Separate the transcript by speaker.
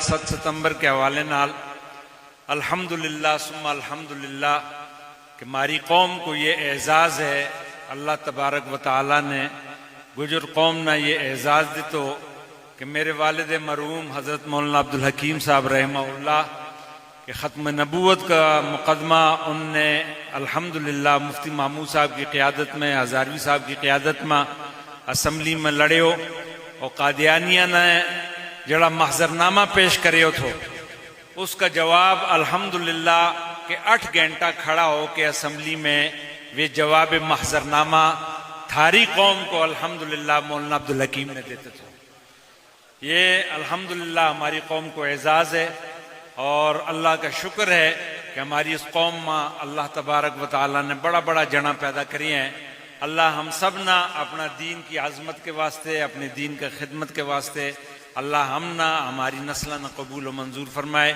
Speaker 1: 7 सितंबर के हवाले नाल अल्हम्दुलिल्लाह सुम्मा अल्हम्दुलिल्लाह कि हमारी कौम को ये एजाज़ है, अल्लाह तबारक व तआला ने गुजर कौम ना ये एजाज़ दितो कि मेरे वालिद मरहूम हज़रत मौलाना अब्दुल हकीम साहब रहमहुल्लाह कि ख़त्म नबूवत का मुकदमा उनने अल्हम्दुलिल्लाह मुफ्ती महमूद साहब की क़ियादत में, हज़ारवी साहब की क़ियादत में असम्बली में लड़ियो और कादियानिया ने जड़ा महजरनामा पेश करियो थो उसका जवाब अल्हम्दुलिल्लाह के 8 घंटा खड़ा हो के असम्बली में वे जवाब महजरनामा थारी कौम को अल्हम्दुलिल्लाह मौलाना अब्दुल हकीम ने देते थे। ये अल्हम्दुलिल्लाह हमारी कौम को एजाज़ है और अल्लाह का शुक्र है कि हमारी इस कौम में अल्लाह तबारक व तआला ने बड़ा बड़ा जना पैदा करी हैं। अल्लाह हम सब ना अपना दीन की आज़मत के वास्ते, अपने दीन का खिदमत के वास्ते अल्लाह हम ना हमारी नस्ल न कबूल व मंजूर फरमाए।